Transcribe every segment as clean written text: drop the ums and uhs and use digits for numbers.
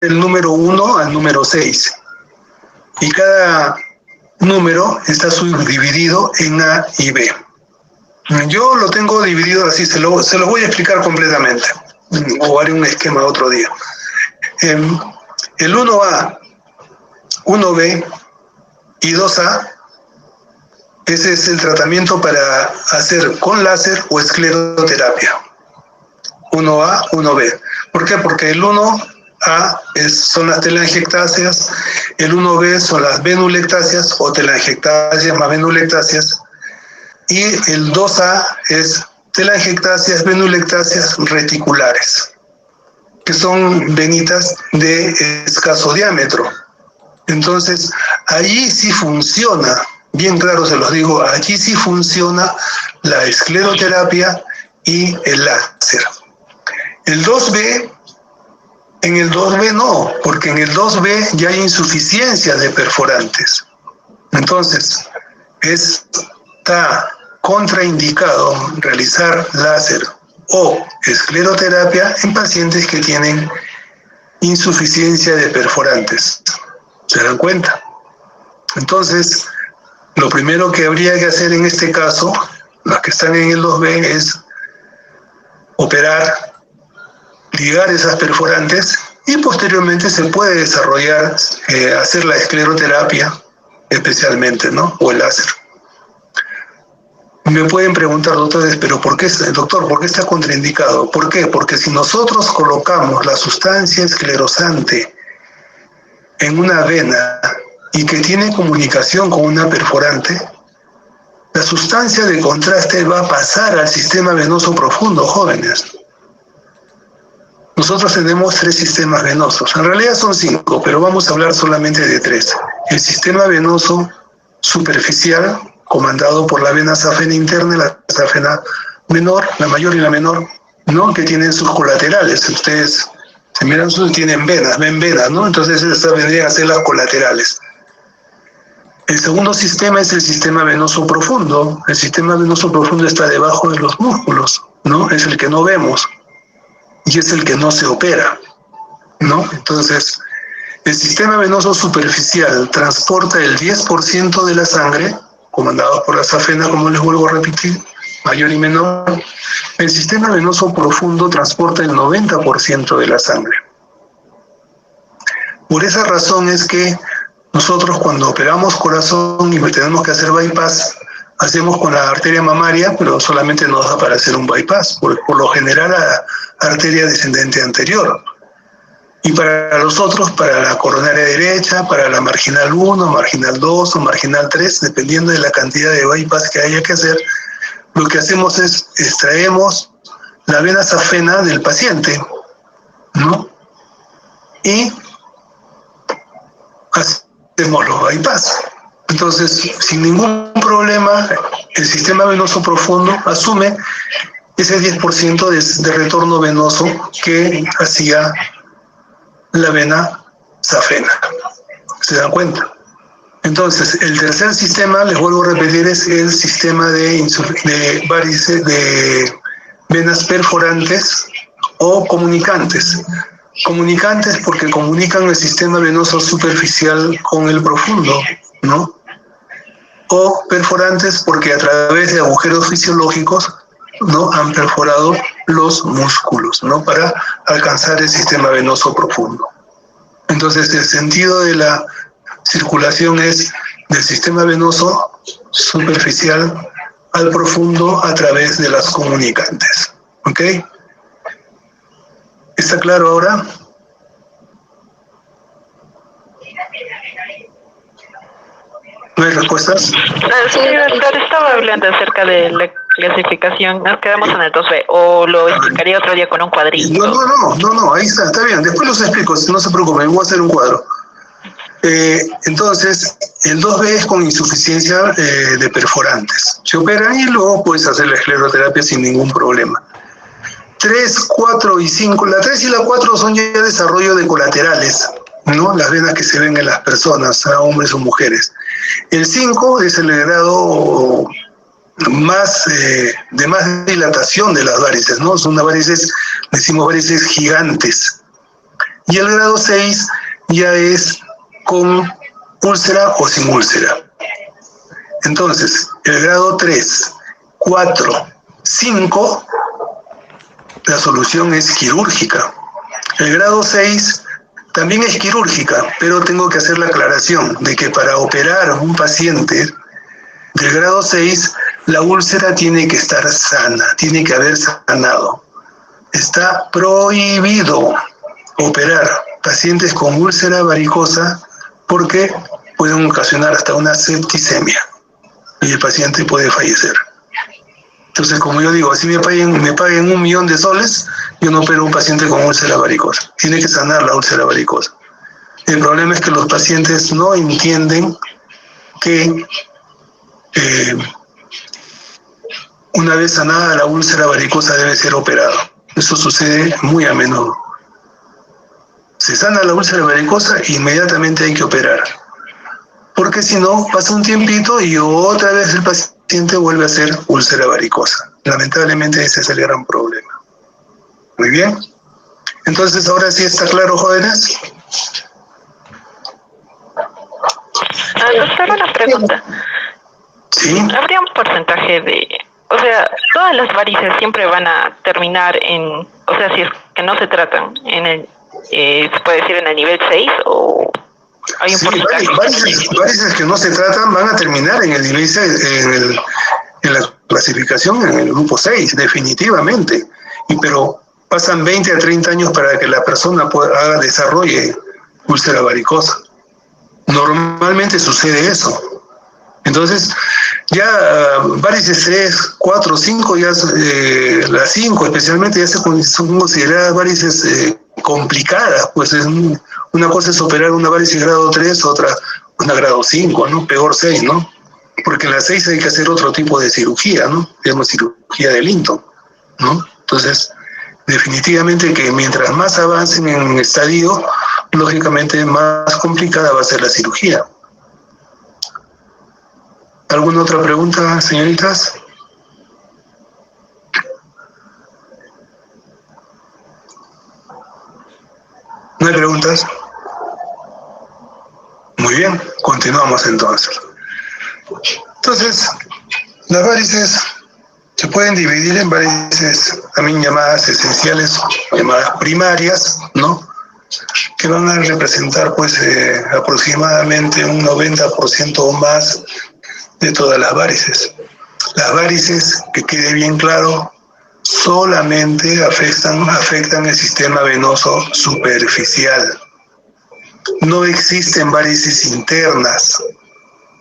el número 1 al número 6. Y cada número está subdividido en A y B. Yo lo tengo dividido así, se lo voy a explicar completamente. O haré un esquema otro día. El 1A, 1B y 2A, ese es el tratamiento para hacer con láser o escleroterapia. 1A, 1B. ¿Por qué? Porque el 1A son las telangiectasias, el 1B son las venulectasias o telangiectasias más venulectasias, y el 2A es telangiectasias, venulectasias reticulares, que son venitas de escaso diámetro. Entonces, allí sí funciona, bien claro se los digo, allí sí funciona la escleroterapia y el láser. El 2B, en el 2B no, porque en el 2B ya hay insuficiencia de perforantes. Entonces, está contraindicado realizar láser o escleroterapia en pacientes que tienen insuficiencia de perforantes. ¿Se dan cuenta? Entonces, lo primero que habría que hacer en este caso, los que están en el 2B, es operar, ligar esas perforantes y posteriormente se puede desarrollar, hacer la escleroterapia especialmente, ¿no? O el láser. Me pueden preguntar, doctores, pero ¿por qué está contraindicado? ¿Por qué? Porque si nosotros colocamos la sustancia esclerosante en una vena y que tiene comunicación con una perforante, la sustancia de contraste va a pasar al sistema venoso profundo, jóvenes. Nosotros tenemos 3 sistemas venosos. En realidad son 5, pero vamos a hablar solamente de 3. El sistema venoso superficial, comandado por la vena safena interna y la safena menor, la mayor y la menor, ¿no? Que tienen sus colaterales. Ustedes se miran, tienen venas, ven venas, ¿no? Entonces estas vendrían a ser las colaterales. El segundo sistema es el sistema venoso profundo. El sistema venoso profundo está debajo de los músculos, ¿no? Es el que no vemos y es el que no se opera, ¿no? Entonces, el sistema venoso superficial transporta el 10% de la sangre, comandado por la safena, como les vuelvo a repetir, mayor y menor. El sistema venoso profundo transporta el 90% de la sangre. Por esa razón es que nosotros cuando operamos corazón y tenemos que hacer bypass, hacemos con la arteria mamaria, pero solamente nos da para hacer un bypass, por lo general la arteria descendente anterior. Y para los otros, para la coronaria derecha, para la marginal 1, marginal 2 o marginal 3, dependiendo de la cantidad de bypass que haya que hacer, lo que hacemos es extraemos la vena safena del paciente, ¿no? Y hacemos los bypass. Entonces, sin ningún problema, el sistema venoso profundo asume ese 10% de retorno venoso que hacía la vena safena. ¿Se dan cuenta? Entonces, el tercer sistema, les vuelvo a repetir, es el sistema de varices, de venas perforantes o comunicantes. Comunicantes porque comunican el sistema venoso superficial con el profundo, ¿no? O perforantes porque a través de agujeros fisiológicos, ¿no?, han perforado los músculos, ¿no?, para alcanzar el sistema venoso profundo. Entonces, el sentido de la circulación es del sistema venoso superficial al profundo a través de las comunicantes. ¿Ok? ¿Está claro ahora? ¿No hay respuestas? Sí, doctor, estaba hablando acerca de la clasificación. Nos quedamos en el 2B, o lo explicaría otro día con un cuadrito. No, ahí está bien. Después los explico, no se preocupen, voy a hacer un cuadro. Entonces, el 2B es con insuficiencia de perforantes. Se operan y luego puedes hacer la escleroterapia sin ningún problema. 3, 4 y 5. La 3 y la 4 son ya desarrollo de colaterales, ¿no? Las venas que se ven en las personas, a hombres o mujeres. El 5 es el grado más de más dilatación de las varices, ¿no? Son unas varices, decimos varices gigantes. Y el grado 6 ya es con úlcera o sin úlcera. Entonces, el grado 3, 4, 5, la solución es quirúrgica. El grado 6 también es quirúrgica, pero tengo que hacer la aclaración de que para operar a un paciente del grado 6, la úlcera tiene que estar sana, tiene que haber sanado. Está prohibido operar pacientes con úlcera varicosa porque pueden ocasionar hasta una septicemia y el paciente puede fallecer. Entonces, como yo digo, si me paguen $1.000.000 de soles, yo no opero a un paciente con úlcera varicosa. Tiene que sanar la úlcera varicosa. El problema es que los pacientes no entienden que una vez sanada la úlcera varicosa debe ser operado. Eso sucede muy a menudo. Se sana la úlcera varicosa e inmediatamente hay que operar. Porque si no, pasa un tiempito y otra vez el paciente vuelve a ser úlcera varicosa. Lamentablemente ese es el gran problema. Muy bien. Entonces, ahora sí está claro, jóvenes. Doctor, una pregunta. Sí. ¿Habría un porcentaje de... O sea, todas las varices siempre van a terminar en... O sea, si es que no se tratan en el... ¿se puede decir en el nivel 6 o hay un porcentaje? Varices que no se tratan van a terminar en el nivel 6, en la clasificación en el grupo 6, definitivamente. Pero pasan 20 a 30 años para que la persona desarrolle úlcera varicosa. Normalmente sucede eso. Entonces, ya varices 3, 4, 5, ya las 5 especialmente ya son consideradas varices complicadas, pues una cosa es operar una varices grado 3, otra una grado 5, ¿no? Peor 6, ¿no? Porque en la 6 hay que hacer otro tipo de cirugía, ¿no? Digamos cirugía de Linton, ¿no? Entonces, definitivamente que mientras más avancen en el estadio, lógicamente más complicada va a ser la cirugía. ¿Alguna otra pregunta, señoritas? ¿No hay preguntas? Muy bien, continuamos entonces. Entonces, las varices se pueden dividir en varices también llamadas esenciales, llamadas primarias, ¿no? Que van a representar pues aproximadamente un 90% o más de todas las varices. Las varices, que quede bien claro, solamente afectan el sistema venoso superficial. No existen varices internas.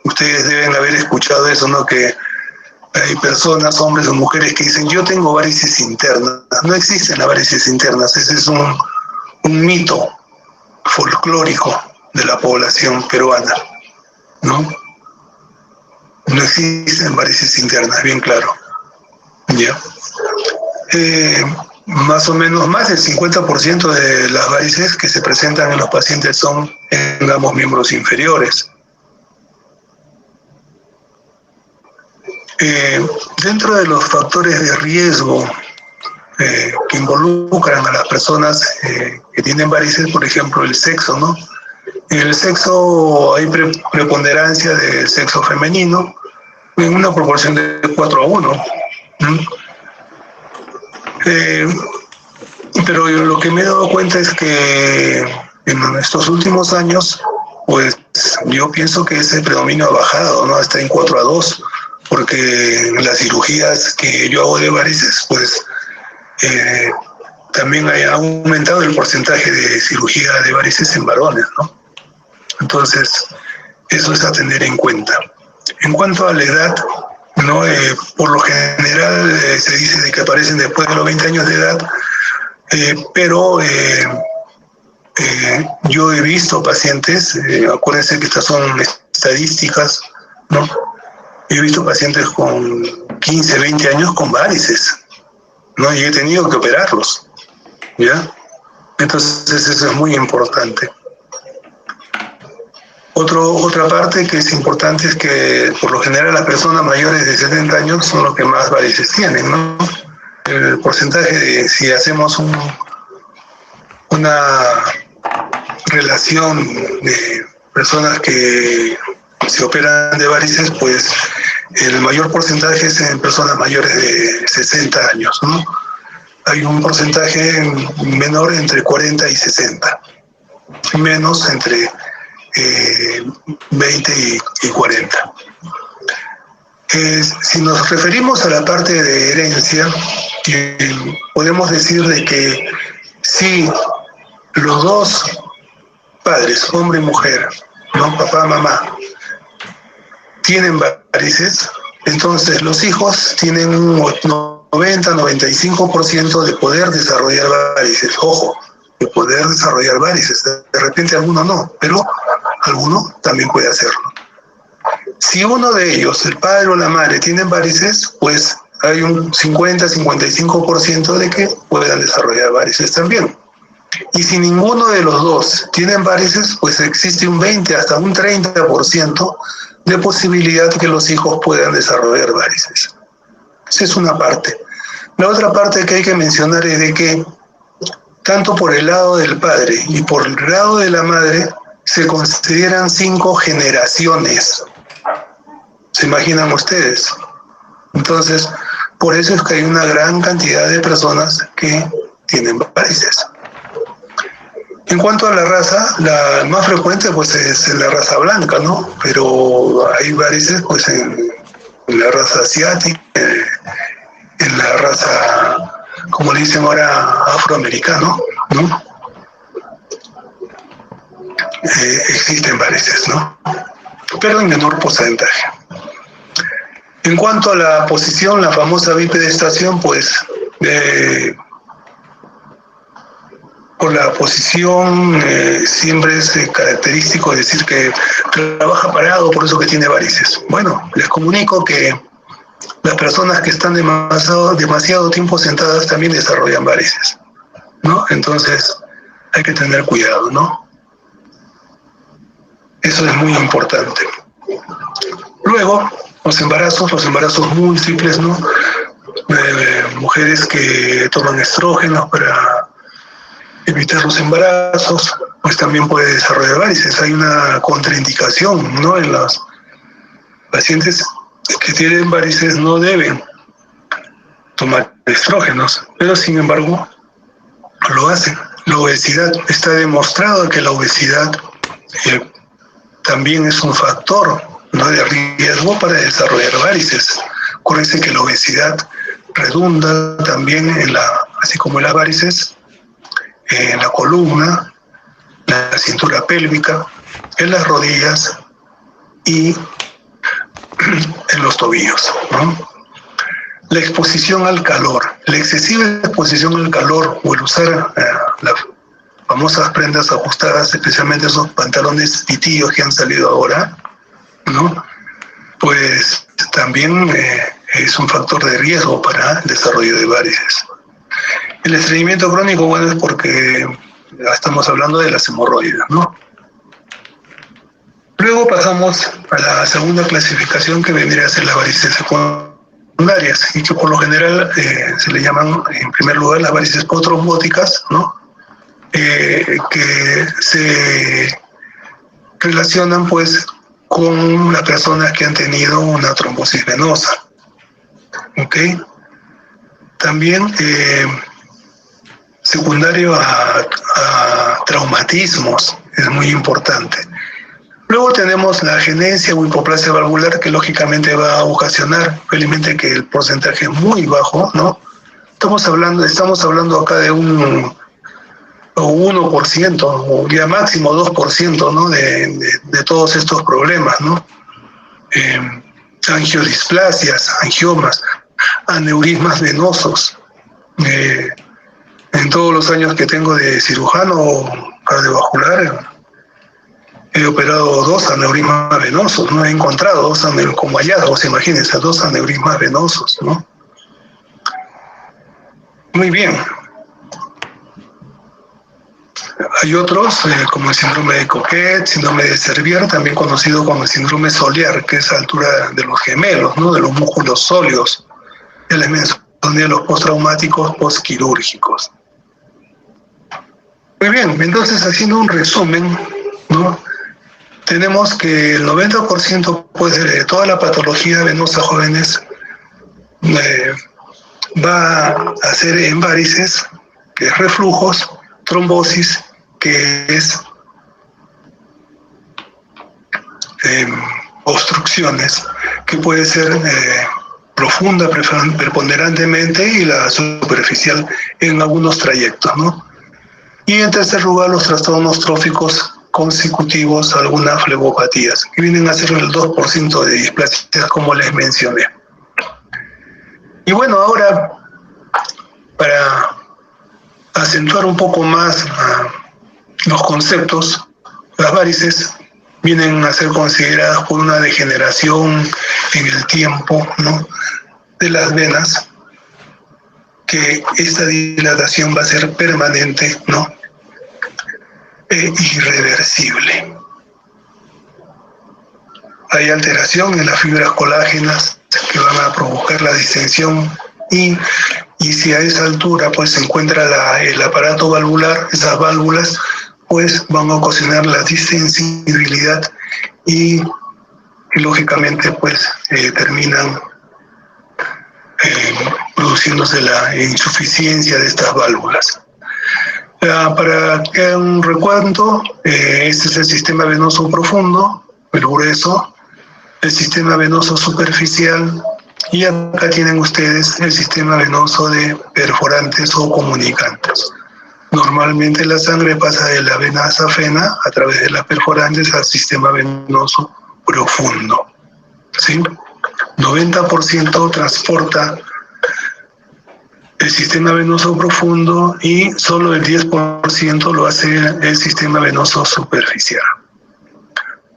Ustedes deben haber escuchado eso, ¿no? Que hay personas, hombres o mujeres, que dicen, yo tengo varices internas. No existen las varices internas. Ese es un mito folclórico de la población peruana, ¿no? No existen varices internas, bien claro. ¿Ya? Más o menos, más del 50% de las varices que se presentan en los pacientes son en ambos miembros inferiores. Dentro de los factores de riesgo que involucran a las personas que tienen varices, por ejemplo, el sexo, ¿no? En el sexo hay preponderancia del sexo femenino en una proporción de 4:1. Pero lo que me he dado cuenta es que en estos últimos años, pues yo pienso que ese predominio ha bajado, ¿no? Está en 4:2, porque en las cirugías que yo hago de varices, pues también ha aumentado el porcentaje de cirugía de varices en varones, ¿no? Entonces, eso es a tener en cuenta. En cuanto a la edad, ¿no? Por lo general se dice de que aparecen después de los 20 años de edad, pero yo he visto pacientes, acuérdense que estas son estadísticas, ¿no? He visto pacientes con 15, 20 años con varices, ¿no? Y he tenido que operarlos, ¿ya? Entonces eso es muy importante. Otra parte que es importante es que por lo general las personas mayores de 70 años son los que más varices tienen, ¿no? El porcentaje de, si hacemos una relación de personas que se operan de varices, pues el mayor porcentaje es en personas mayores de 60 años, ¿no? Hay un porcentaje menor entre 40 y 60, menos entre 20 y 40. Si nos referimos a la parte de herencia, podemos decir de que si los dos padres, hombre y mujer, ¿no? Papá, mamá, tienen varices, entonces los hijos tienen un 90-95% de poder desarrollar varices. Ojo, de poder desarrollar varices. De repente alguno no, pero alguno también puede hacerlo. Si uno de ellos, el padre o la madre, tienen varices, pues hay un 50-55% de que puedan desarrollar varices también. Y si ninguno de los dos tienen varices, pues existe un 20 hasta un 30% de posibilidad que los hijos puedan desarrollar varices. Esa es una parte. La otra parte que hay que mencionar es de que tanto por el lado del padre y por el lado de la madre se consideran 5 generaciones. ¿Se imaginan ustedes? Entonces, por eso es que hay una gran cantidad de personas que tienen varices. En cuanto a la raza, la más frecuente pues es la raza blanca, ¿no? Pero hay varices pues en la raza asiática, en la raza, como le dicen ahora, afroamericano, ¿no? Existen varices, ¿no? Pero en menor porcentaje. En cuanto a la posición, la famosa bipedestación, pues por la posición siempre es característico decir que trabaja parado, por eso que tiene varices. Bueno, les comunico que las personas que están demasiado tiempo sentadas también desarrollan varices, ¿no? Entonces hay que tener cuidado, ¿no? Eso es muy importante. Luego, los embarazos múltiples, ¿no? Mujeres que toman estrógenos para evitar los embarazos, pues también puede desarrollar varices. Hay una contraindicación, ¿no? En los pacientes que tienen varices no deben tomar estrógenos, pero sin embargo lo hacen. La obesidad, está demostrado que la obesidad también es un factor, ¿no?, de riesgo para desarrollar varices. Acuérdense que la obesidad redunda también así como en las varices, en la columna, la cintura pélvica, en las rodillas y en los tobillos, ¿no? La exposición al calor, la excesiva exposición al calor o el usar las famosas prendas ajustadas, especialmente esos pantalones pitillos que han salido ahora, ¿no? Pues también es un factor de riesgo para el desarrollo de varices. El estreñimiento crónico, bueno, es porque estamos hablando de las hemorroides, ¿no? Luego pasamos a la segunda clasificación, que vendría a ser las varices secundarias, y que por lo general se le llaman, en primer lugar, las varices potrombóticas, ¿no? Que se relacionan pues con las personas que han tenido una trombosis venosa. ¿Ok? También secundario a traumatismos, es muy importante. Luego tenemos la agenesia o hipoplasia valvular, que lógicamente va a ocasionar, felizmente que el porcentaje es muy bajo, ¿no? Estamos hablando acá de un 1%, o ya máximo 2%, ¿no? de todos estos problemas, ¿no? Angiodisplasias, angiomas, aneurismas venosos. En todos los años que tengo de cirujano cardiovascular, he operado 2 aneurismas venosos, no he encontrado 2 aneurismas como hallazgos, imagínense, 2 aneurismas venosos, ¿no? Muy bien. Hay otros, como el síndrome de Coquet, síndrome de Servier, también conocido como el síndrome Soliar, que es a altura de los gemelos, ¿no?, de los músculos sólidos. Ya les mencioné los postraumáticos postquirúrgicos. Muy bien, entonces haciendo un resumen, ¿no? Tenemos que el 90% pues, de toda la patología venosa jóvenes eh, va a ser en varices, que es reflujos, trombosis, que es eh, obstrucciones, que puede ser profunda preponderantemente y la superficial en algunos trayectos, ¿no? Y en tercer lugar, los trastornos tróficos consecutivos a algunas flebopatías, que vienen a ser el 2% de displasias, como les mencioné. Y bueno, ahora, para acentuar un poco más los conceptos, las varices vienen a ser consideradas por una degeneración en el tiempo, ¿no?, de las venas, que esta dilatación va a ser permanente, ¿no?, e irreversible. Hay alteración en las fibras colágenas que van a provocar la distensión y si a esa altura pues se encuentra el aparato valvular, esas válvulas pues van a ocasionar la distensibilidad y lógicamente pues terminan produciéndose la insuficiencia de estas válvulas. Para que hagan un recuento, este es el sistema venoso profundo, el grueso, el sistema venoso superficial, y acá tienen ustedes el sistema venoso de perforantes o comunicantes. Normalmente la sangre pasa de la vena safena a través de las perforantes al sistema venoso profundo, ¿sí? 90% transporta el sistema venoso profundo y solo el 10% lo hace el sistema venoso superficial.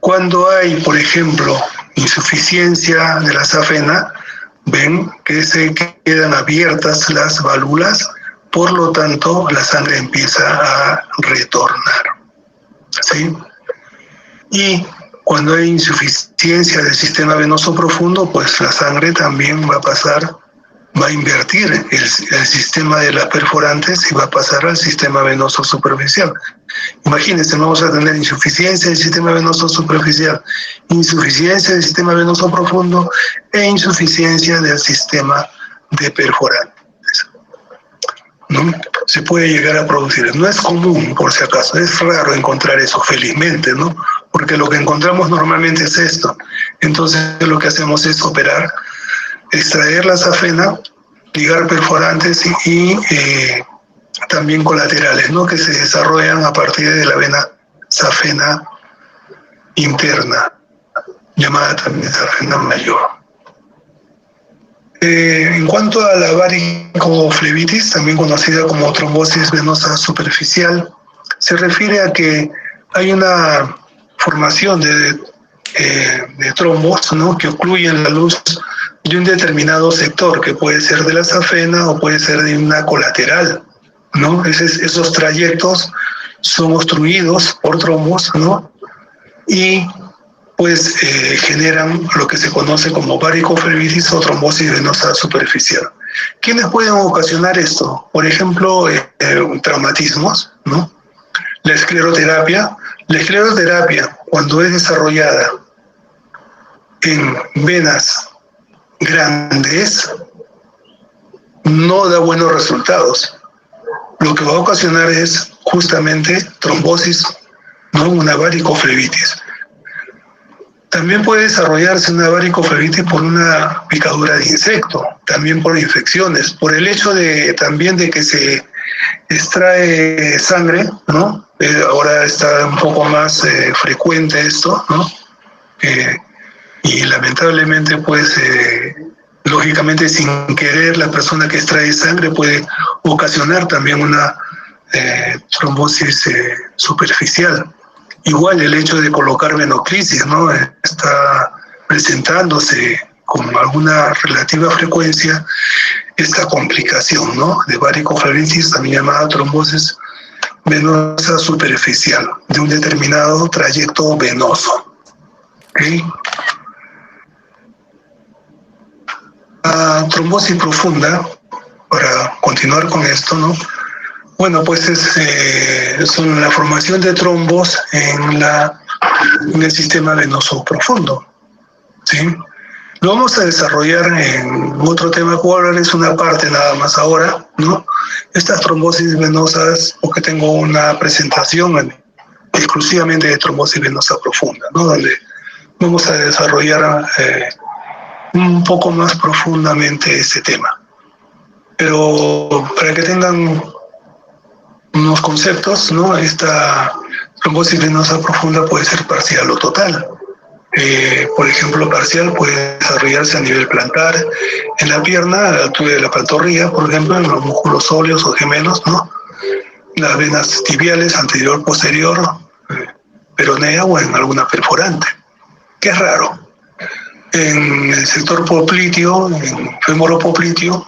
Cuando hay, por ejemplo, insuficiencia de la safena, ven que se quedan abiertas las válvulas, por lo tanto la sangre empieza a retornar, ¿sí? Y cuando hay insuficiencia del sistema venoso profundo, pues la sangre también va a invertir el sistema de las perforantes y va a pasar al sistema venoso superficial. Imagínense, vamos a tener insuficiencia del sistema venoso superficial, insuficiencia del sistema venoso profundo e insuficiencia del sistema de perforantes, ¿no? Se puede llegar a producir. No es común, por si acaso, es raro encontrar eso, felizmente, ¿no? Porque lo que encontramos normalmente es esto. Entonces lo que hacemos es operar, extraer la safena, ligar perforantes y también colaterales, ¿no?, que se desarrollan a partir de la vena safena interna, llamada también safena mayor. En cuanto a la varicoflebitis, también conocida como trombosis venosa superficial, se refiere a que hay una formación de trombos, ¿no?, que ocluyen la luz de un determinado sector, que puede ser de la safena o puede ser de una colateral, ¿no? Esos trayectos son obstruidos por trombos, ¿no?, y pues generan lo que se conoce como varicoflebitis o trombosis venosa superficial. ¿Quiénes pueden ocasionar esto? Por ejemplo, traumatismos, ¿no? La escleroterapia, cuando es desarrollada en venas grandes, no da buenos resultados. Lo que va a ocasionar es justamente trombosis, ¿no?, una varicoflebitis. También puede desarrollarse una varicoflebitis por una picadura de insecto, también por infecciones, por el hecho también de que se extrae sangre, ¿no? Ahora está un poco más frecuente esto, ¿no? Y lamentablemente, pues, lógicamente, sin querer, la persona que extrae sangre puede ocasionar también una trombosis superficial. Igual el hecho de colocar venoclisis, ¿no?, está presentándose con alguna relativa frecuencia esta complicación, ¿no?, de varicoflebitis, también llamada trombosis venosa superficial, de un determinado trayecto venoso. ¿Okay? La trombosis profunda, para continuar con esto, ¿no?, Bueno, pues son la formación de trombos en el sistema venoso profundo, ¿sí? Lo vamos a desarrollar en otro tema, cual es una parte nada más ahora, ¿no? Estas trombosis venosas, porque tengo una presentación exclusivamente de trombosis venosa profunda, ¿no? Donde vamos a desarrollar un poco más profundamente ese tema. Pero para que tengan unos conceptos, ¿no? Esta trombosis venosa profunda puede ser parcial o total. Por ejemplo, parcial puede desarrollarse a nivel plantar, en la pierna, a la altura de la pantorrilla, por ejemplo, en los músculos óleos o gemelos, ¿no? Las venas tibiales, anterior, posterior, peronea o en alguna perforante, que es raro. En el sector popliteo, en femoropopliteo,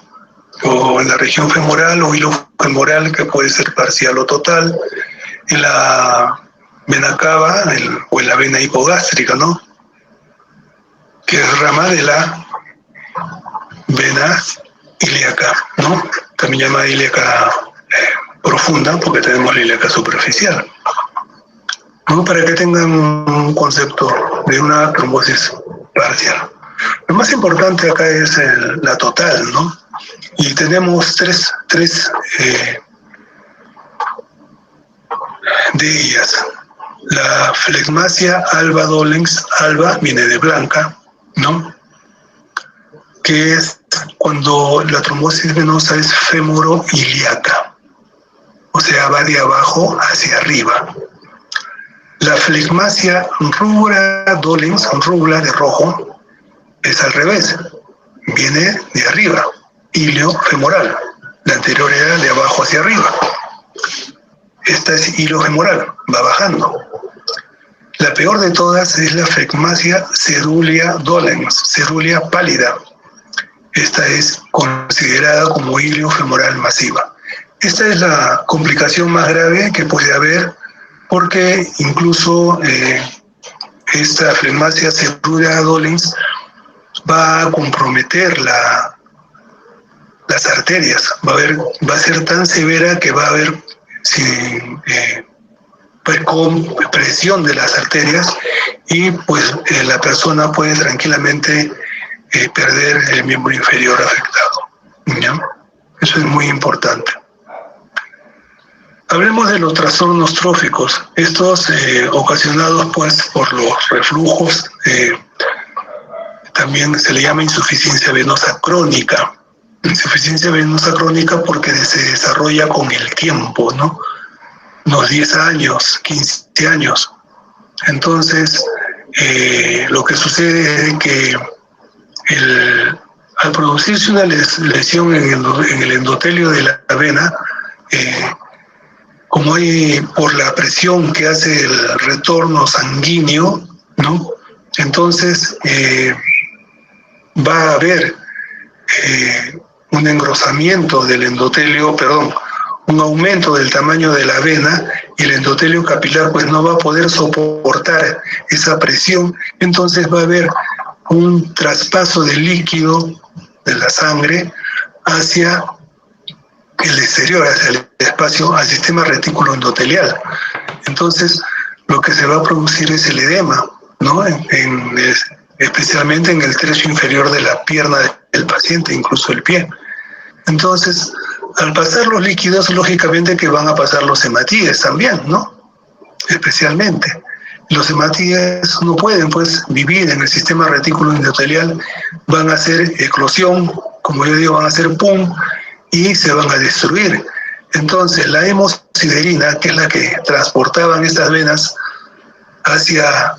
o en la región femoral o hilo femoral, que puede ser parcial o total, en la vena cava o en la vena hipogástrica, ¿no? Que es rama de la vena ilíaca, ¿no? También llamada ilíaca profunda, porque tenemos la ilíaca superficial, ¿no? Para que tengan un concepto de una trombosis parcial. Lo más importante acá es la total, ¿no? Y tenemos tres de ellas. La flegmasia alba dolens, alba viene de blanca, ¿no? Que es cuando la trombosis venosa es femoroilíaca, o sea, va de abajo hacia arriba. La flegmasia rubra dolens, rubra de rojo, es al revés, viene de arriba, ilio femoral, la anterior era de abajo hacia arriba. Esta es hilo femoral, va bajando. La peor de todas es la flegmasia cerulea dolens, cerulea pálida. Esta es considerada como ilio femoral masiva. Esta es la complicación más grave que puede haber, porque incluso esta flegmasia cerulea dolens va a comprometer las arterias. Va a ser tan severa que va a haber con presión de las arterias y pues la persona puede tranquilamente perder el miembro inferior afectado, ¿ya? Eso es muy importante. Hablemos de los trastornos tróficos, estos ocasionados pues por los reflujos, también se le llama insuficiencia venosa crónica. Insuficiencia venosa crónica porque se desarrolla con el tiempo, ¿no? Unos 10 años, 15 años. Entonces, lo que sucede es que al producirse una lesión en el endotelio de la vena, como hay por la presión que hace el retorno sanguíneo, ¿no? Entonces va a haber un engrosamiento del endotelio, un aumento del tamaño de la vena, y el endotelio capilar pues no va a poder soportar esa presión. Entonces va a haber un traspaso de líquido de la sangre hacia el exterior, hacia el espacio, al sistema retículo endotelial. Entonces lo que se va a producir es el edema, ¿no? Especialmente en el tercio inferior de la pierna del paciente, incluso el pie. Entonces, al pasar los líquidos, lógicamente que van a pasar los hematíes también, ¿no? Especialmente. Los hematíes no pueden, pues, vivir en el sistema retículo endotelial, van a hacer eclosión, como yo digo, van a hacer pum, y se van a destruir. Entonces, la hemosiderina, que es la que transportaban estas venas hacia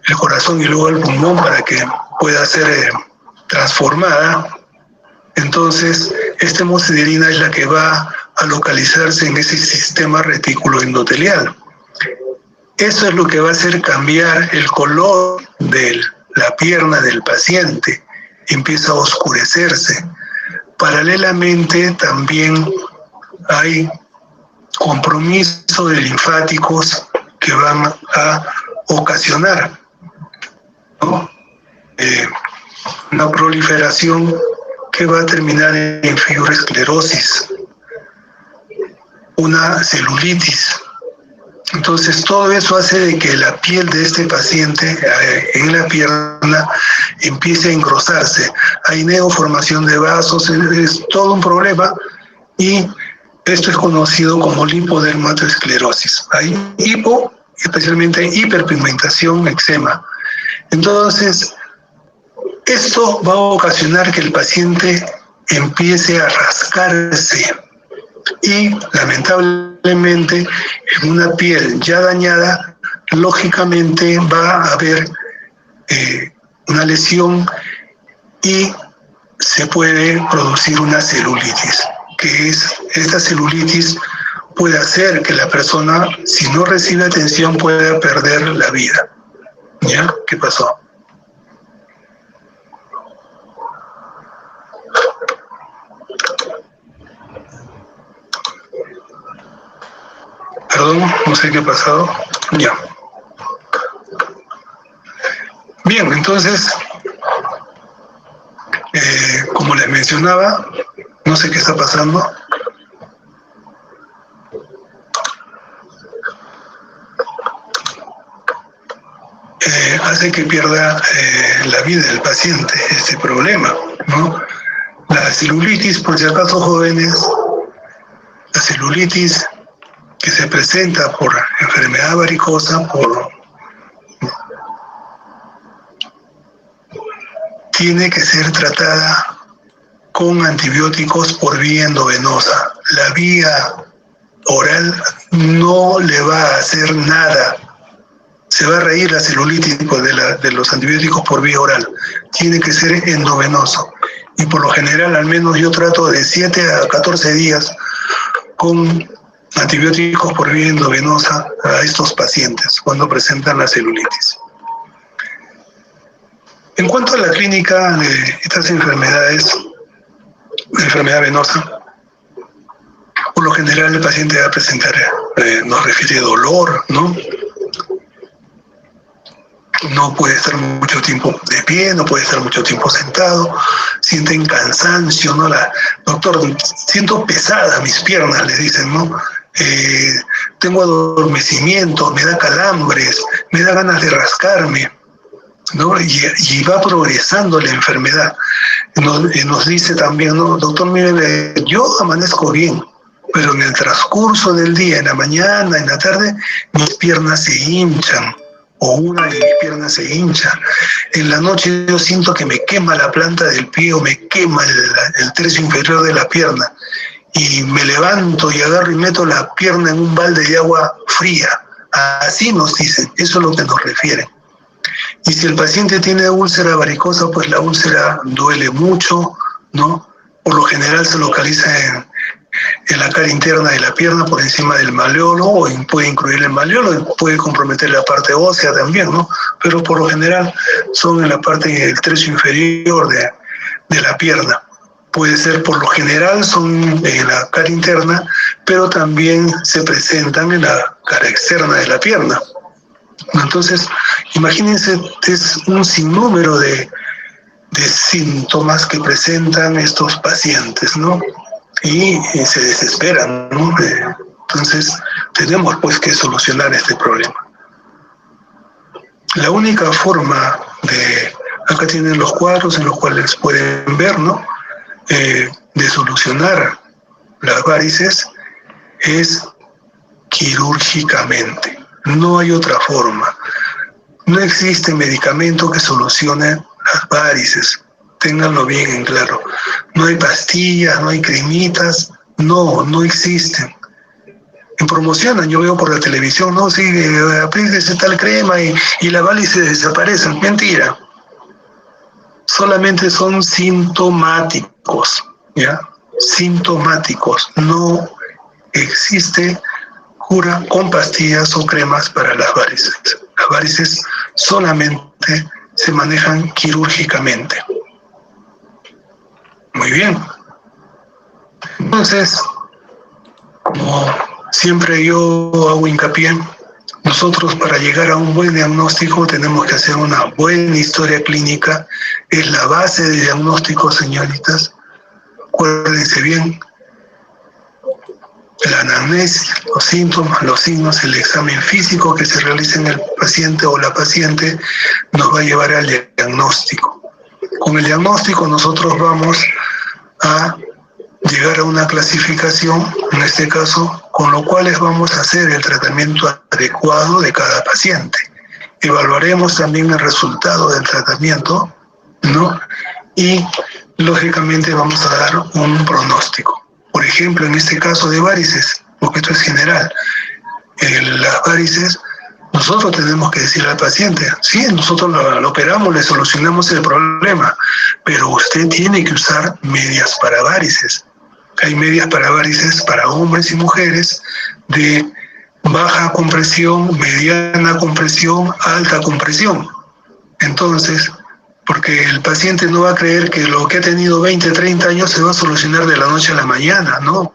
el corazón y luego el pulmón para que pueda ser transformada, entonces esta hemosiderina es la que va a localizarse en ese sistema retículo endotelial. Eso es lo que va a hacer cambiar el color de la pierna del paciente, empieza a oscurecerse. Paralelamente también hay compromiso de linfáticos que van a ocasionar, ¿no? Una proliferación que va a terminar en fibroesclerosis. una celulitis. Entonces todo eso hace de que la piel de este paciente en la pierna empiece a engrosarse. Hay neoformación de vasos, es todo un problema, y esto es conocido como lipodermatoesclerosis. Hay especialmente hiperpigmentación, eczema. Entonces, esto va a ocasionar que el paciente empiece a rascarse y, lamentablemente, en una piel ya dañada, lógicamente va a haber una lesión y se puede producir una celulitis, que es esta celulitis puede hacer que la persona, si no recibe atención, pueda perder la vida. ¿Ya? ¿Qué pasó? Perdón, no sé qué ha pasado. Ya. Bien, entonces, como les mencionaba, no sé qué está pasando. Hace que pierda la vida del paciente este problema, ¿no? La celulitis, por si acaso, jóvenes, la celulitis que se presenta por enfermedad varicosa, tiene que ser tratada con antibióticos por vía endovenosa. La vía oral no le va a hacer nada. Se va a reír la celulitis de los antibióticos por vía oral. Tiene que ser endovenoso. Y por lo general, al menos yo trato de 7 a 14 días con antibióticos por vía endovenosa a estos pacientes cuando presentan la celulitis. En cuanto a la clínica de estas enfermedades, la enfermedad venosa, por lo general el paciente va a presentar, nos refiere dolor, ¿no? No puede estar mucho tiempo de pie, no puede estar mucho tiempo sentado, sienten cansancio, ¿no? Doctor, siento pesadas mis piernas, le dicen, ¿no? Tengo adormecimiento, me da calambres, me da ganas de rascarme, ¿no? Y va progresando la enfermedad. Nos dice también, ¿no? Doctor, mire, yo amanezco bien, pero en el transcurso del día, en la mañana, en la tarde, mis piernas se hinchan, o una de mis piernas se hincha. En la noche yo siento que me quema la planta del pie o me quema el tercio inferior de la pierna. Y me levanto y agarro y meto la pierna en un balde de agua fría. Así nos dicen, eso es lo que nos refieren. Y si el paciente tiene úlcera varicosa, pues la úlcera duele mucho, ¿no? Por lo general se localiza en la cara interna de la pierna, por encima del malleolo, o puede incluir el malleolo, y puede comprometer la parte ósea también, ¿no? Pero por lo general son en la parte del tercio inferior de la pierna. Puede ser, por lo general, son en la cara interna, pero también se presentan en la cara externa de la pierna. Entonces, imagínense, es un sinnúmero de síntomas que presentan estos pacientes, ¿no? Y se desesperan, ¿no? Entonces, tenemos pues que solucionar este problema. La única forma acá tienen los cuadros en los cuales pueden ver, ¿no? De solucionar las varices es quirúrgicamente. No hay otra forma. No existe medicamento que solucione las varices. Ténganlo bien en claro. No hay pastillas, no hay cremitas, no existen. En promocionan, yo veo por la televisión, no, sí, aplíquese tal crema y la varices desaparecen. Mentira. Solamente son sintomáticos, ¿ya? Sintomáticos. No existe cura con pastillas o cremas para las varices. Las varices solamente se manejan quirúrgicamente. Muy bien. Entonces, como siempre yo hago hincapié, nosotros para llegar a un buen diagnóstico tenemos que hacer una buena historia clínica. Es la base de diagnóstico, señoritas. Acuérdense bien, la anamnesis, los síntomas, los signos, el examen físico que se realice en el paciente o la paciente nos va a llevar al diagnóstico. Con el diagnóstico nosotros vamos a llegar a una clasificación, en este caso, con lo cual vamos a hacer el tratamiento adecuado de cada paciente. Evaluaremos también el resultado del tratamiento, ¿no? Y lógicamente vamos a dar un pronóstico. Por ejemplo, en este caso de varices, porque esto es general, las varices, nosotros tenemos que decirle al paciente, sí, nosotros lo operamos, le solucionamos el problema, pero usted tiene que usar medias para varices. Hay medias para varices para hombres y mujeres de baja compresión, mediana compresión, alta compresión. Entonces, porque el paciente no va a creer que lo que ha tenido 20, 30 años se va a solucionar de la noche a la mañana, no,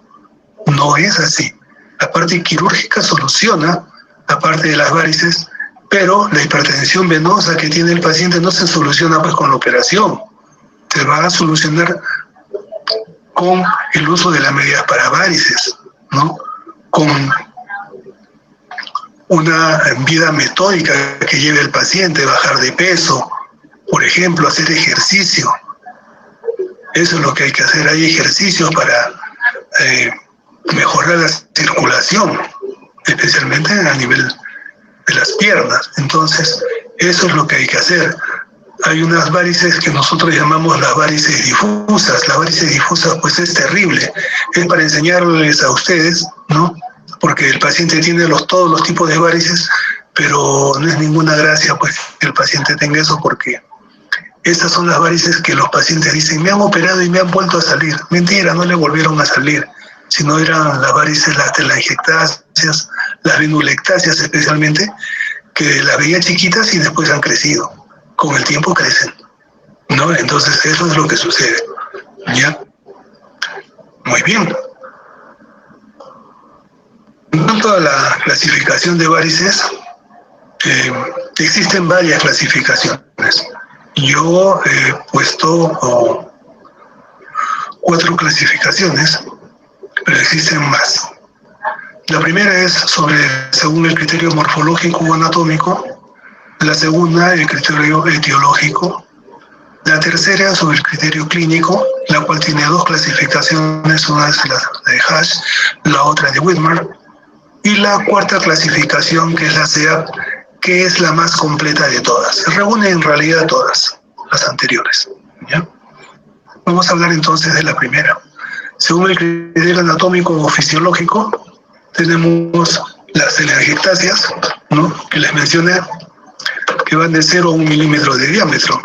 no es así. La parte quirúrgica soluciona la parte de las varices, pero la hipertensión venosa que tiene el paciente no se soluciona pues con la operación, se va a solucionar con el uso de las medidas para varices, ¿no? Con una vida metódica que lleve al paciente, bajar de peso, por ejemplo, hacer ejercicio. Eso es lo que hay que hacer. Hay ejercicios para mejorar la circulación, especialmente a nivel de las piernas. Entonces, eso es lo que hay que hacer. Hay unas varices que nosotros llamamos las varices difusas. Las varices difusas, pues es terrible. Es para enseñarles a ustedes, ¿no? Porque el paciente tiene todos los tipos de varices, pero no es ninguna gracia pues que el paciente tenga eso, porque estas son las varices que los pacientes dicen, me han operado y me han vuelto a salir. Mentira, no le volvieron a salir, sino eran las varices, las telangiectasias, las venulectasias especialmente, que las veía chiquitas y después han crecido. Con el tiempo crecen, ¿no? Entonces eso es lo que sucede, ¿ya? Muy bien. En cuanto a la clasificación de varices, existen varias clasificaciones. Yo he puesto 4 clasificaciones, pero existen más. La primera es según el criterio morfológico o anatómico. La segunda, el criterio etiológico. La tercera, sobre el criterio clínico, la cual tiene 2 clasificaciones, una es la de Hash, la otra de Whitmer. Y la cuarta clasificación, que es la CEAP, que es la más completa de todas. Se reúne en realidad todas las anteriores, ¿ya? Vamos a hablar entonces de la primera. Según el criterio anatómico o fisiológico, tenemos las telangiectasias, ¿no?, que les mencioné, que van de 0 a 1 milímetro de diámetro.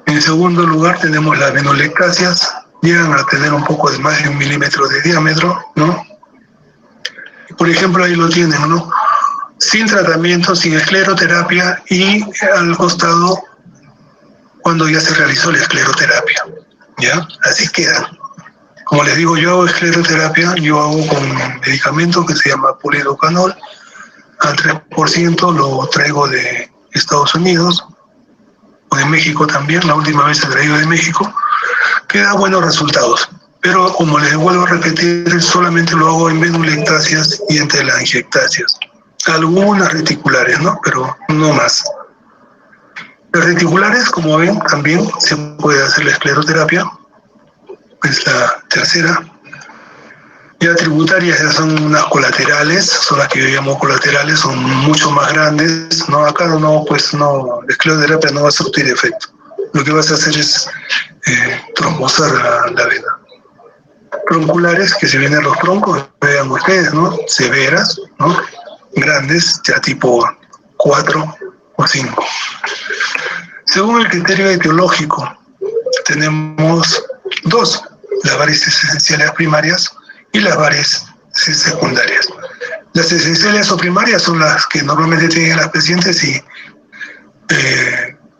En segundo lugar tenemos las venulectasias, llegan a tener un poco de más de 1 milímetro de diámetro, ¿no? Por ejemplo, ahí lo tienen, ¿no? Sin tratamiento, sin escleroterapia, y al costado cuando ya se realizó la escleroterapia, ¿ya? Así quedan. Como les digo, yo hago escleroterapia, yo hago con un medicamento que se llama polidocanol, al 3%, lo traigo de Estados Unidos, o de México también, la última vez he traído de México, que da buenos resultados. Pero como les vuelvo a repetir, solamente lo hago en venulectasias y en telangiectasias. Algunas reticulares, ¿no? Pero no más. Las reticulares, como ven, también se puede hacer la escleroterapia. Es la tercera. Ya tributarias ya son unas colaterales, son las que yo llamo colaterales, son mucho más grandes, ¿no? Acá no, pues no, la escleroterapia no va a surtir efecto. Lo que vas a hacer es trombosar la vena. Tronculares, que se vienen los troncos, vean ustedes, ¿no? Severas, ¿no? Grandes, ya tipo 4 o 5. Según el criterio etiológico, tenemos 2, las varices esenciales primarias y las varices secundarias. Las esenciales o primarias son las que normalmente tienen las pacientes, y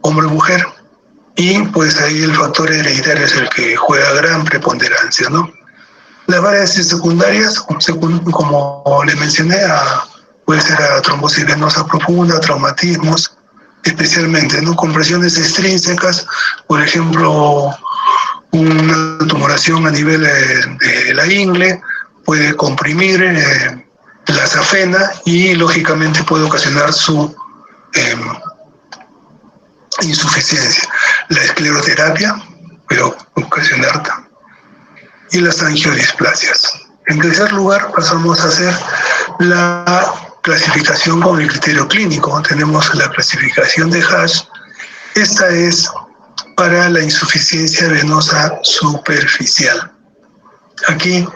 hombre o mujer, y pues ahí el factor hereditario es el que juega gran preponderancia, ¿no? Las varices secundarias, como les mencioné, puede ser a trombosis venosa profunda, traumatismos, especialmente, ¿no? Compresiones extrínsecas, por ejemplo, una tumoración a nivel de la ingle, puede comprimir la safena y lógicamente puede ocasionar su insuficiencia. La escleroterapia puede ocasionar también, y las angiodisplasias. En tercer lugar, pasamos a hacer la clasificación con el criterio clínico. Tenemos la clasificación de Hash. Esta es para la insuficiencia venosa superficial. Aquí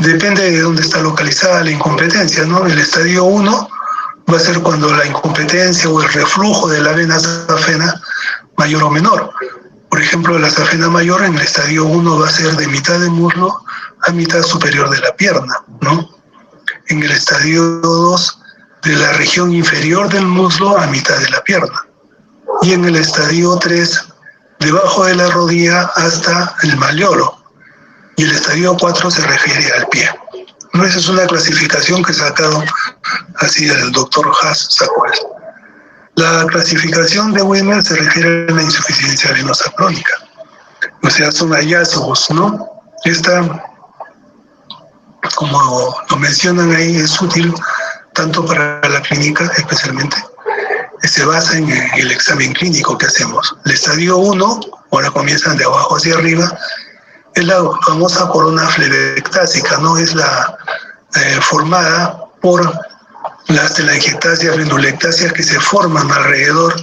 depende de dónde está localizada la incompetencia, ¿no? El estadio 1 va a ser cuando la incompetencia o el reflujo de la vena safena mayor o menor. Por ejemplo, la safena mayor en el estadio 1 va a ser de mitad de muslo a mitad superior de la pierna, ¿no? En el estadio 2, de la región inferior del muslo a mitad de la pierna. Y en el estadio 3, debajo de la rodilla hasta el malleolo. Y el estadio 4 se refiere al pie. ¿No? Esa es una clasificación que he sacado así el doctor Haas sacó eso. La clasificación de Widmer se refiere a la insuficiencia venosa crónica. O sea, son hallazgos, ¿no? Esta, como lo mencionan ahí, es útil tanto para la clínica, especialmente, se basa en el examen clínico que hacemos. El estadio 1, ahora comienzan de abajo hacia arriba, es la famosa corona flebectásica, ¿no? Es la formada por las telangiectasias, venulectasias que se forman alrededor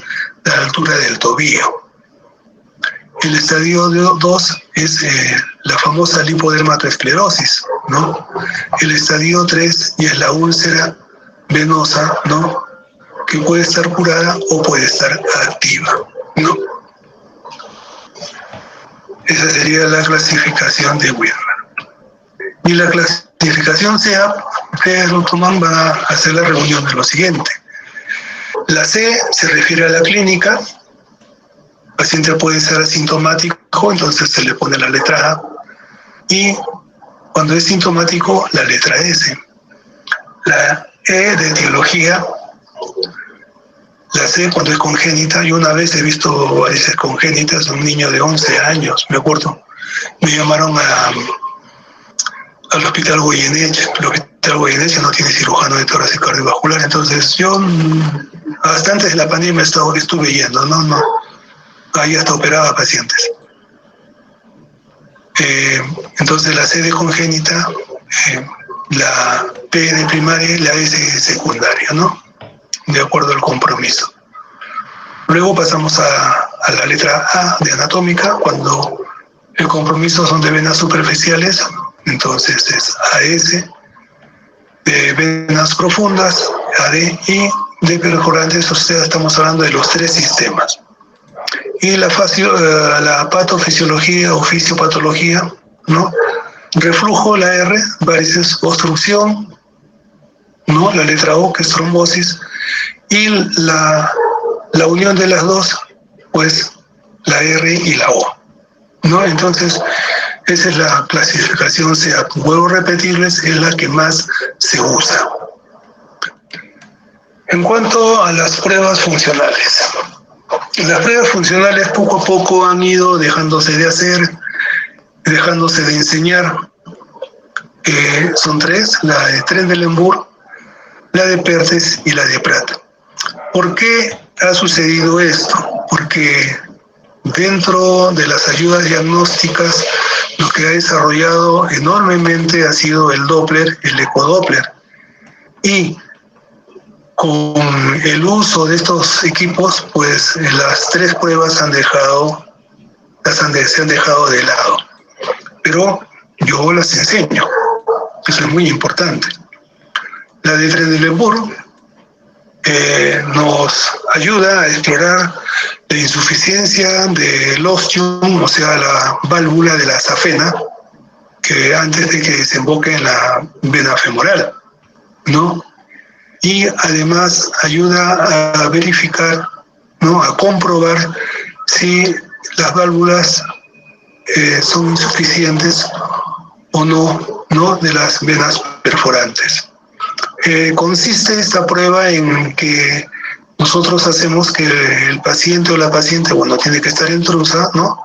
de la altura del tobillo. El estadio 2 es la famosa lipodermatoesclerosis, ¿no? El estadio 3 ya es la úlcera venosa, ¿no? Que puede estar curada o puede estar activa, ¿no? Esa sería la clasificación de Widmer. Y la clasificación SEAP, ustedes lo toman, van a hacer la reunión de lo siguiente. La C se refiere a la clínica. El paciente puede ser asintomático, entonces se le pone la letra A. Y cuando es sintomático, la letra S. La E de etiología. La C cuando es congénita. Yo una vez he visto varices congénitas de un niño de 11 años, me acuerdo. Me llamaron al hospital Goyeneche. El hospital Goyeneche no tiene cirujano de tórax cardiovascular, entonces yo hasta antes de la pandemia estuve yendo, no, ahí hasta operaba pacientes. Entonces la C de congénita, la P de primaria y la S de secundaria, ¿no? De acuerdo al compromiso. Luego pasamos a la letra A de anatómica, cuando el compromiso son de venas superficiales, entonces es AS, de venas profundas, AD, y de perforantes, o sea, estamos hablando de los 3 sistemas. Y la patofisiología o fisiopatología, ¿no? Reflujo, la R, varices, obstrucción, ¿no? La letra O, que es trombosis, y la unión de las dos, pues la R y la O, ¿no? Entonces, esa es la clasificación SEAP. Vuelvo a repetirles, es la que más se usa. En cuanto a las pruebas funcionales. Las pruebas funcionales poco a poco han ido dejándose de hacer, dejándose de enseñar. Son 3, la de Trendelenburg, la de Perthes y la de Pratt. ¿Por qué ha sucedido esto? Porque dentro de las ayudas diagnósticas, lo que ha desarrollado enormemente ha sido el Doppler, el ecodoppler. Y con el uso de estos equipos, pues las 3 pruebas se han dejado de lado. Pero yo las enseño. Eso es muy importante. La de Trendelenburg nos ayuda a explorar la insuficiencia del ostium, o sea, la válvula de la safena, que antes de que desemboque en la vena femoral, ¿no? Y además ayuda a verificar, ¿no? A comprobar si las válvulas son insuficientes o no, ¿no? De las venas perforantes. Consiste esta prueba en que nosotros hacemos que el paciente o la paciente, bueno, tiene que estar intrusa, ¿no?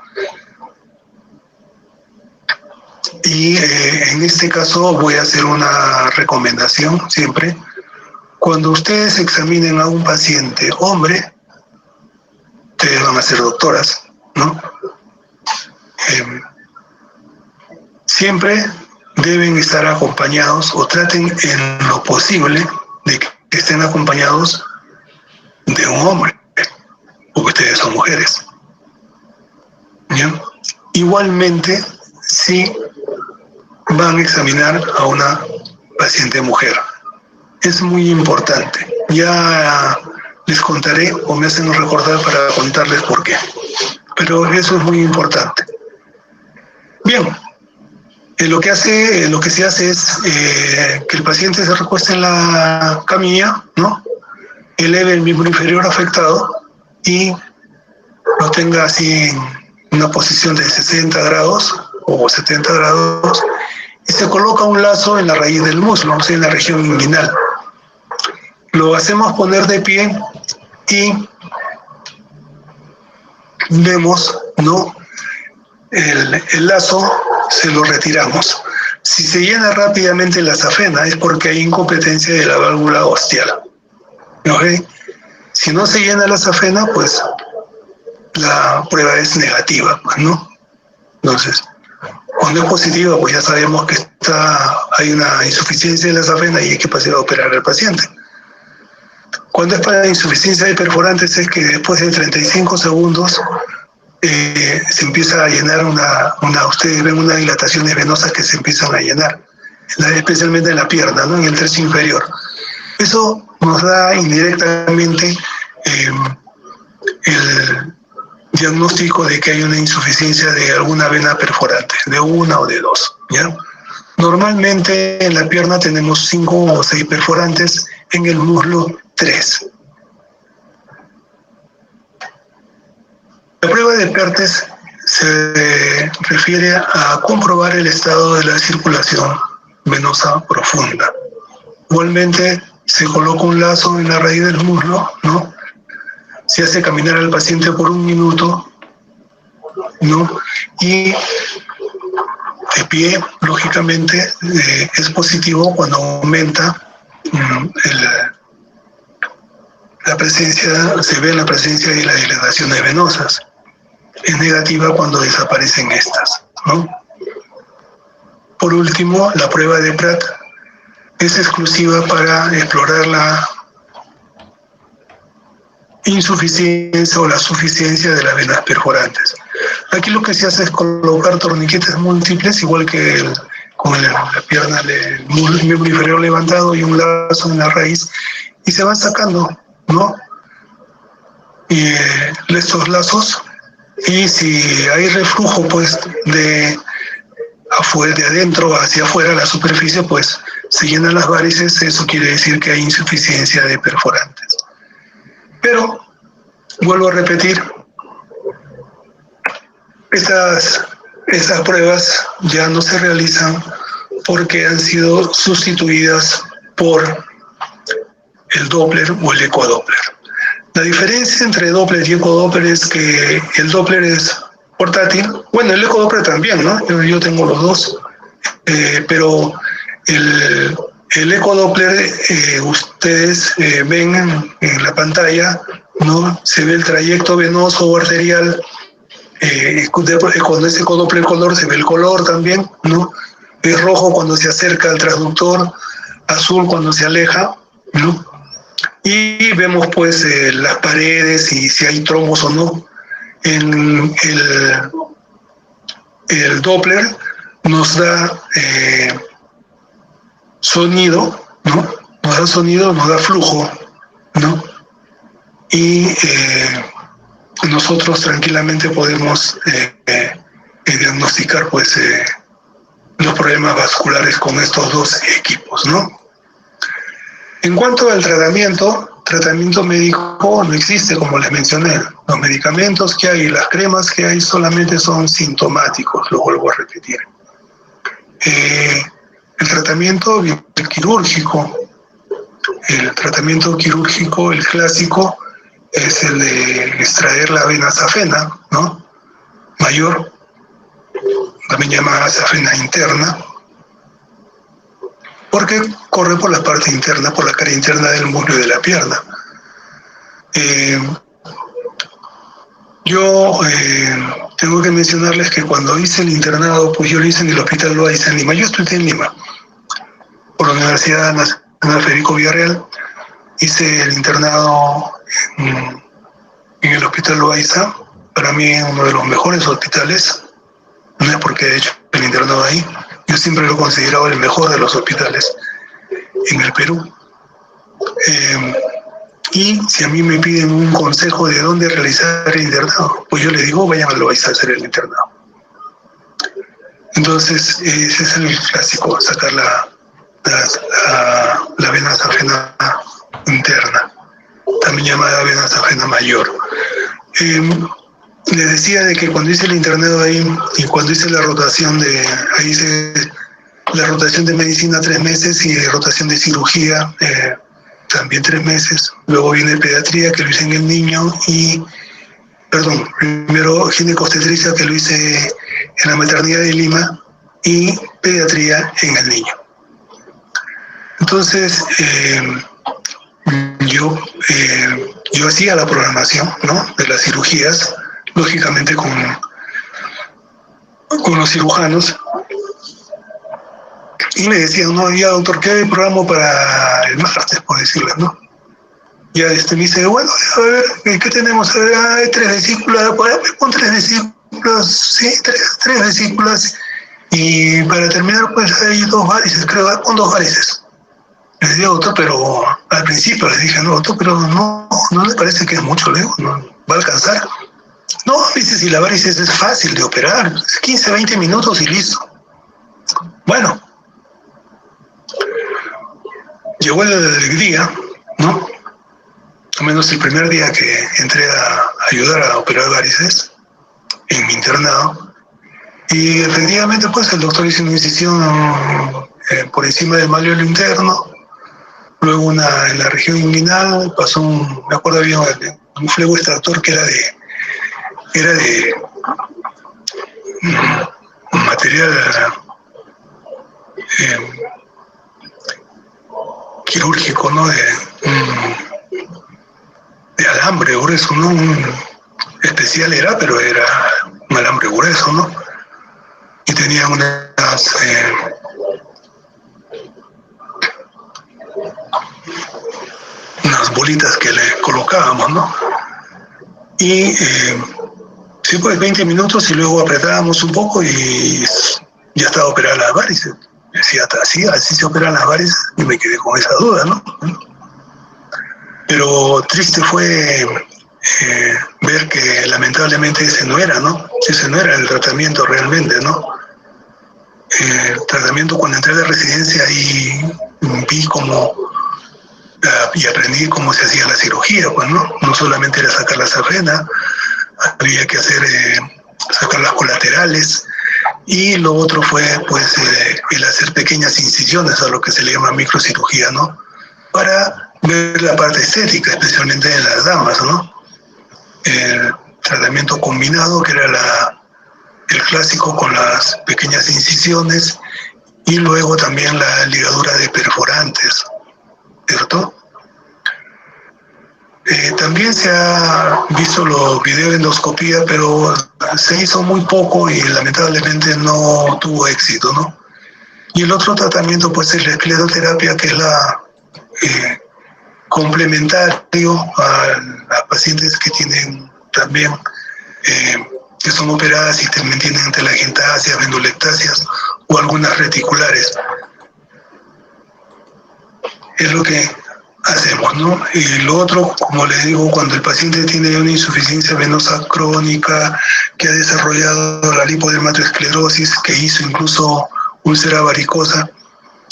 Y en este caso voy a hacer una recomendación siempre. Cuando ustedes examinen a un paciente hombre, ustedes van a ser doctoras, ¿no? Siempre deben estar acompañados o traten en lo posible de que estén acompañados de un hombre, porque ustedes son mujeres. ¿Ya? Igualmente, si van a examinar a una paciente mujer, es muy importante. Ya les contaré o me hacen recordar para contarles por qué. Pero eso es muy importante. Bien, lo que se hace es que el paciente se recueste en la camilla, ¿no? Eleve el miembro inferior afectado y lo tenga así en una posición de 60 grados o 70 grados y se coloca un lazo en la raíz del muslo, o sea, en la región inguinal. Lo hacemos poner de pie y vemos, ¿no? El lazo se lo retiramos. Si se llena rápidamente la safena es porque hay incompetencia de la válvula ostial. ¿Okay? Si no se llena la safena, pues la prueba es negativa, ¿no? Entonces, cuando es positiva, pues ya sabemos que hay una insuficiencia de la safena y hay que pasar a operar al paciente. Cuando es para insuficiencia de perforantes es que después de 35 segundos se empieza a llenar ustedes ven unas dilataciones venosas que se empiezan a llenar, especialmente en la pierna, ¿no? En el tercio inferior. Eso nos da indirectamente el diagnóstico de que hay una insuficiencia de alguna vena perforante, de una o de dos, ¿ya? Normalmente en la pierna tenemos 5 o 6 perforantes, en el muslo 3. La prueba de Perthes se refiere a comprobar el estado de la circulación venosa profunda. Igualmente se coloca un lazo en la raíz del muslo, ¿no? Se hace caminar al paciente por 1 minuto, ¿no? Y de pie, lógicamente, es positivo cuando aumenta la presencia, se ve la presencia de las dilataciones venosas. Es negativa cuando desaparecen estas, ¿no? Por último, la prueba de Pratt es exclusiva para explorar la insuficiencia o la suficiencia de las venas perforantes. Aquí lo que se hace es colocar torniquetes múltiples, igual que con la pierna del miembro inferior levantado y un lazo en la raíz, y se van sacando, ¿no? Y estos lazos, y si hay reflujo, pues, de adentro hacia afuera, la superficie, pues, se llenan las varices, eso quiere decir que hay insuficiencia de perforantes. Pero, vuelvo a repetir, estas pruebas ya no se realizan porque han sido sustituidas por el Doppler o el ecodoppler. La diferencia entre Doppler y ecodoppler es que el Doppler es portátil, bueno, el ecodoppler también, ¿no? Yo tengo los dos, pero el ecodoppler, ustedes ven en la pantalla, ¿no? Se ve el trayecto venoso o arterial, cuando es ecodoppler color se ve el color también, ¿no? Es rojo cuando se acerca al transductor, azul cuando se aleja, ¿no? Y vemos pues las paredes y si hay trombos o no. En el Doppler nos da sonido, ¿no? Nos da sonido, nos da flujo, ¿no? Y nosotros tranquilamente podemos diagnosticar pues los problemas vasculares con estos dos equipos, ¿no? En cuanto al tratamiento médico no existe, como les mencioné. Los medicamentos que hay, las cremas que hay solamente son sintomáticos, lo vuelvo a repetir. El tratamiento quirúrgico, el clásico, es el de extraer la vena safena, ¿no? Mayor, también llamada safena interna, porque corre por la parte interna, por la cara interna del muslo y de la pierna. Yo tengo que mencionarles que cuando hice el internado, pues yo lo hice en el Hospital Loaiza en Lima. Yo estudié en Lima, por la Universidad Nacional Federico Villarreal. Hice el internado en el Hospital Loaiza, para mí uno de los mejores hospitales. No es porque he hecho el internado ahí, yo siempre lo he considerado el mejor de los hospitales en el Perú. Y si a mí me piden un consejo de dónde realizar el internado, pues yo les digo, vayan a Loaiza a hacer el internado. Entonces, ese es el clásico, sacar la vena safena interna, también llamada vena safena mayor. Les decía de que cuando hice el internado ahí y cuando hice la rotación ahí hice la rotación de medicina 3 meses y de rotación de cirugía también 3 meses. Luego viene pediatría, que lo hice en el niño, primero ginecobstetricia, que lo hice en la maternidad de Lima, y pediatría en el niño. Entonces, yo hacía la programación, ¿no?, de las cirugías, lógicamente con los cirujanos, y me decían, no, ya doctor, ¿qué programa para el martes, por decirles, no? Ya me dice, bueno, a ver, ¿qué tenemos? Hay 3 vesículas, pon 3 vesículas, sí, 3 vesículas, y para terminar, pues hay 2 varices, creo, pon 2 varices. Les decía, doctor, pero al principio les dije, no, doctor, pero no le parece que es mucho, Leo, no va a alcanzar. No, dice, si la varices es fácil de operar, 15, 20 minutos y listo. Bueno, llegó el día, ¿no? Al menos el primer día que entré a ayudar a operar varices en mi internado. Y efectivamente, pues el doctor hizo una incisión por encima del malleolo interno, luego una en la región inguinal, pasó me acuerdo bien, un flebo extractor que era de un material quirúrgico, ¿no? De alambre grueso, ¿no? Especial era, pero era un alambre grueso, ¿no? Y tenía unas bolitas que le colocábamos, ¿no? Y sí, pues 20 minutos y luego apretábamos un poco y ya estaba operada las varices. Decía, así se operan las varices, y me quedé con esa duda, ¿no? Pero triste fue ver que lamentablemente ese no era el tratamiento realmente, ¿no? El tratamiento, cuando entré a la residencia y vi y aprendí cómo se hacía la cirugía, pues, ¿no? No solamente era sacar la safena, había que sacar las colaterales, y lo otro fue, pues, el hacer pequeñas incisiones, a lo que se le llama microcirugía, ¿no? Para ver la parte estética, especialmente en las damas, ¿no? El tratamiento combinado, que era el clásico con las pequeñas incisiones, y luego también la ligadura de perforantes, ¿cierto? También se ha visto los videos de endoscopía, pero se hizo muy poco y lamentablemente no tuvo éxito, ¿no? Y el otro tratamiento, pues, es la escleroterapia, que es complementario a pacientes que tienen también, que son operadas y también tienen telangiectasias, vendulectasias o algunas reticulares. Es lo que hacemos, ¿no? Y lo otro, como les digo, cuando el paciente tiene una insuficiencia venosa crónica, que ha desarrollado la lipodermatoesclerosis, que hizo incluso úlcera varicosa,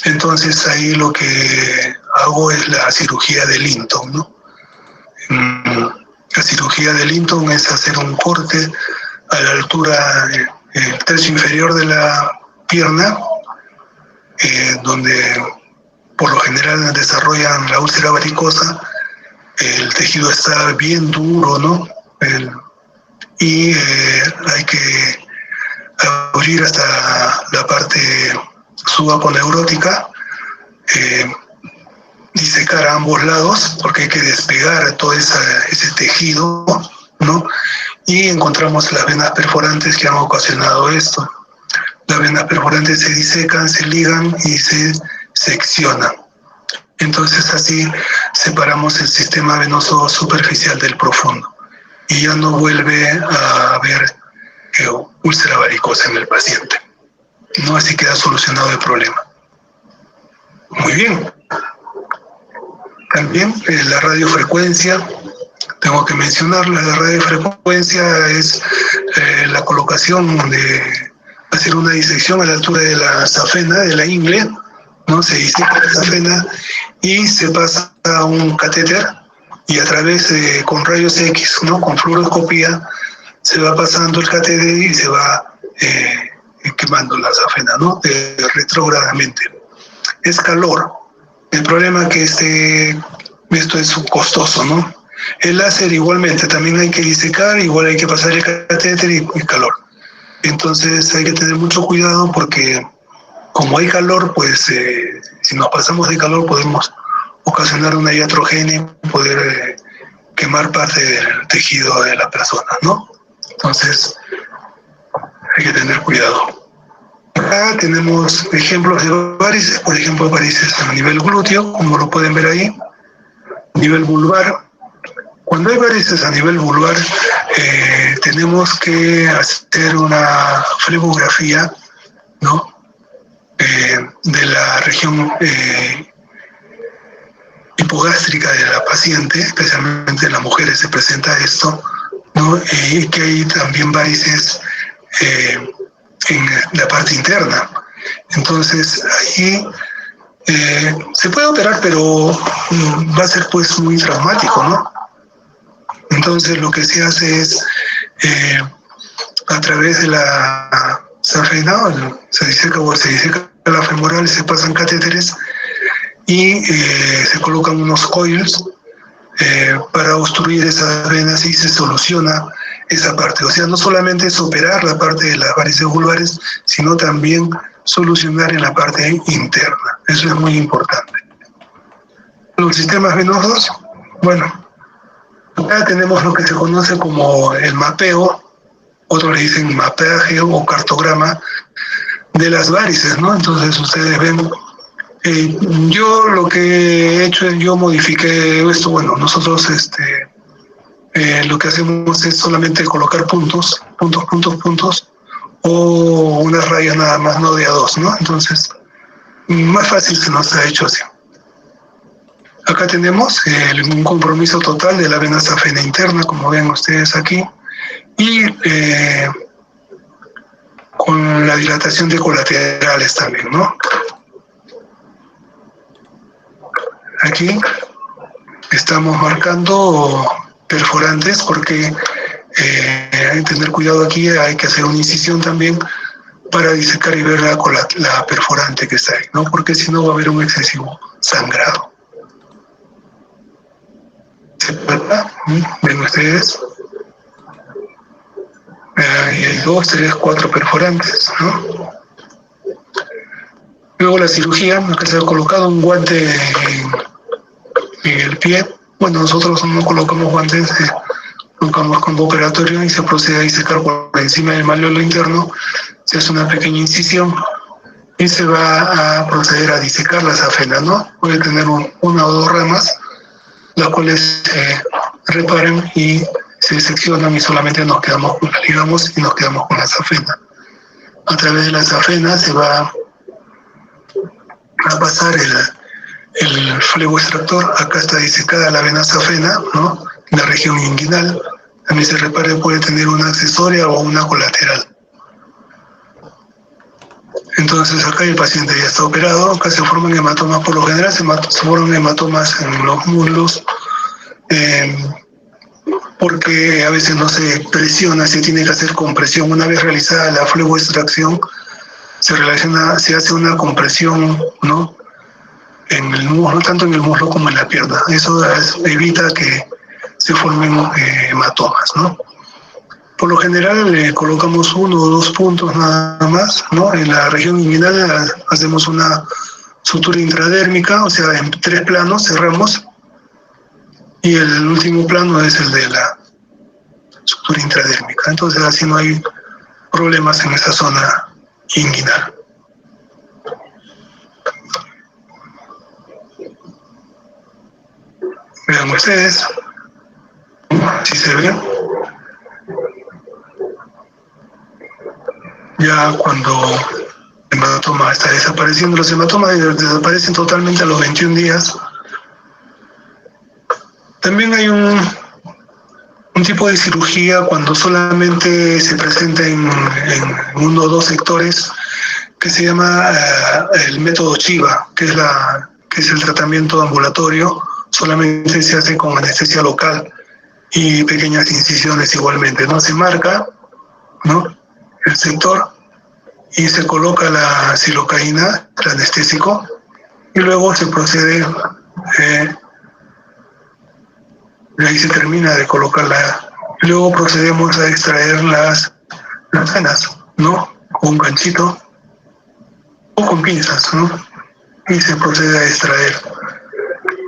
entonces ahí lo que hago es la cirugía de Linton, ¿no? La cirugía de Linton es hacer un corte a la altura del tercio inferior de la pierna, donde por lo general desarrollan la úlcera varicosa, el tejido está bien duro, ¿no? Y hay que abrir hasta la parte subaponeurótica, disecar a ambos lados, porque hay que despegar todo ese tejido, ¿no? Y encontramos las venas perforantes que han ocasionado esto. Las venas perforantes se disecan, se ligan y se seccionan. Entonces así separamos el sistema venoso superficial del profundo y ya no vuelve a haber úlcera varicosa en el paciente. No, así queda solucionado el problema. Muy bien. También la radiofrecuencia, tengo que mencionarla, la radiofrecuencia es la colocación de hacer una disección a la altura de la safena, de la ingle, ¿no? Se diseca la safena y se pasa a un catéter y a través con rayos X, ¿no? Con fluoroscopía, se va pasando el catéter y se va quemando la safena, ¿no? Retrógradamente. Es calor. El problema es que esto es costoso, ¿no? El láser igualmente, también hay que disecar, igual hay que pasar el catéter y calor. Entonces hay que tener mucho cuidado porque como hay calor, pues si nos pasamos de calor podemos ocasionar una iatrogenia y poder quemar parte del tejido de la persona, ¿no? Entonces hay que tener cuidado. Acá tenemos ejemplos de varices, por ejemplo, varices a nivel glúteo, como lo pueden ver ahí, nivel vulvar. Cuando hay varices a nivel vulvar, tenemos que hacer una flebografía, ¿no? De la región hipogástrica de la paciente, especialmente en las mujeres se presenta esto, ¿no? Y que hay también varices en la parte interna. Entonces, ahí se puede operar, pero va a ser pues muy traumático, ¿no? Entonces, lo que se hace es, a través de la safena, se diseca la femoral, se pasan catéteres y se colocan unos coils para obstruir esas venas y se soluciona esa parte. O sea, no solamente es operar la parte de las varices vulvares, sino también solucionar en la parte interna. Eso es muy importante. Los sistemas venosos, bueno, acá tenemos lo que se conoce como el mapeo, otros le dicen mapeaje o cartograma de las varices, ¿no? Entonces ustedes ven, yo lo que he hecho es, yo modifiqué esto, bueno, nosotros lo que hacemos es solamente colocar puntos, o unas rayas nada más, no de a dos, ¿no? Entonces, más fácil se nos ha hecho así. Acá tenemos un compromiso total de la vena safena interna, como ven ustedes aquí, y con la dilatación de colaterales también, ¿no? Aquí estamos marcando perforantes porque hay que tener cuidado aquí, hay que hacer una incisión también para disecar y ver la perforante que está ahí, ¿no? Porque si no va a haber un excesivo sangrado. ¿Ven ustedes? Y hay 2, 3, 4 perforantes, ¿no? Luego la cirugía, acá se ha colocado un guante en el pie. Bueno, nosotros no colocamos guantes, colocamos con operatorio y se procede a disecar por encima del malleolo interno. Se hace una pequeña incisión y se va a proceder a disecar la safena, ¿no? Puede tener una o dos ramas, las cuales se reparan y se seccionan y solamente nos quedamos con la ligamos y nos quedamos con la safena. A través de la safena se va a pasar el flebo extractor. Acá está disecada la vena safena, ¿no? La región inguinal. También se repara, puede tener una accesoria o una colateral. Entonces acá el paciente ya está operado. Acá se forman hematomas, por lo general se forman hematomas en los muslos, porque a veces no se presiona, se tiene que hacer compresión. Una vez realizada la fleboextracción, se hace una compresión, ¿no? En el muslo, tanto en el muslo como en la pierna. Eso evita que se formen hematomas, ¿no? Por lo general le colocamos 1 o 2 puntos nada más, ¿no? En la región inguinal hacemos una sutura intradérmica, o sea, en 3 planos cerramos, y el último plano es el de la sutura intradérmica. Entonces así no hay problemas en esa zona inguinal. Vean ustedes si se ve. Ya cuando el hematoma está desapareciendo, los hematomas desaparecen totalmente a los 21 días. También hay un tipo de cirugía cuando solamente se presenta en 1 o 2 sectores, que se llama el método Chiva, que es el tratamiento ambulatorio. Solamente se hace con anestesia local y pequeñas incisiones igualmente, ¿no? Se marca, ¿no?, el sector y se coloca la silocaína, el anestésico, y luego se procede, y ahí se termina de colocarla. Luego procedemos a extraer las venas, ¿no?, con un ganchito o con pinzas, ¿no? Y se procede a extraer.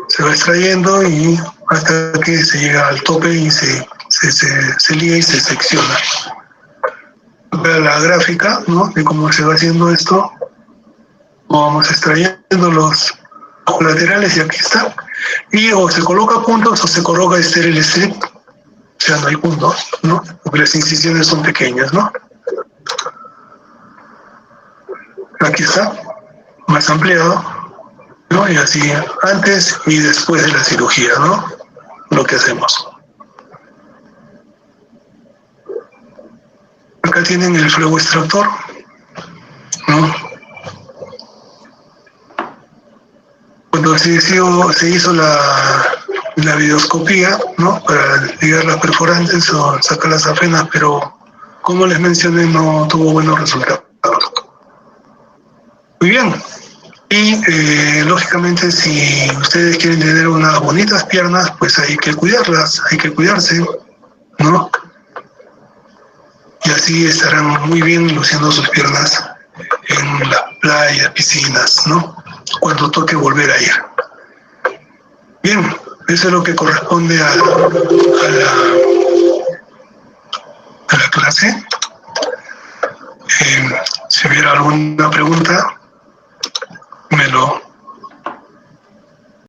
Se va extrayendo y hasta que se llega al tope y se liga y se secciona. La gráfica, ¿no?, de cómo se va haciendo esto, vamos extrayendo los colaterales y aquí está. Y o se coloca puntos o se coloca estéril strip, o sea, no hay puntos, ¿no?, porque las incisiones son pequeñas, ¿no? Aquí está, más ampliado, ¿no? Y así antes y después de la cirugía, ¿no?, lo que hacemos. Acá tienen el flujo extractor, ¿no? Cuando se hizo la videoscopía, ¿no?, para ligar las perforantes o sacar las afenas, pero como les mencioné, no tuvo buenos resultados. Muy bien. Y lógicamente, si ustedes quieren tener unas bonitas piernas, pues hay que cuidarlas, hay que cuidarse, ¿no? Y así estarán muy bien luciendo sus piernas en las playas, piscinas, ¿no?, cuando toque volver a ir. Bien, eso es lo que corresponde a la clase. Si hubiera alguna pregunta, me lo